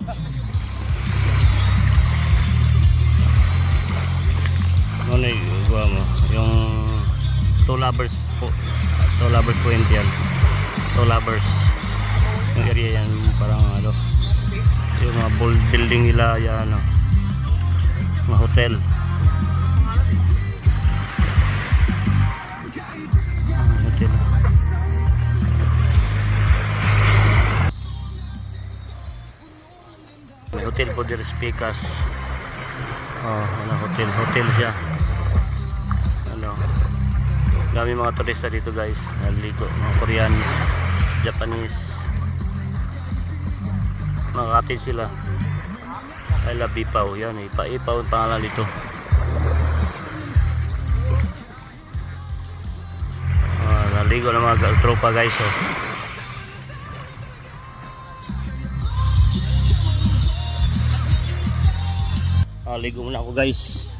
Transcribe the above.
Ano mo? Yung Two Lovers Point yan. Two Lovers. Yung area yan parang ano. Yung mga building nila yan. Mga hotel. Hotel. Hotel Poder Picas. Ano, hotel siya. Ano, dami mga turista dito guys. Naligo, mga Korean, Japanese. Makakatid sila. I love Ipaw. Yan, Ipaw ang pangalan dito. Naligo ng mga tropa guys. Ligo muna ako guys.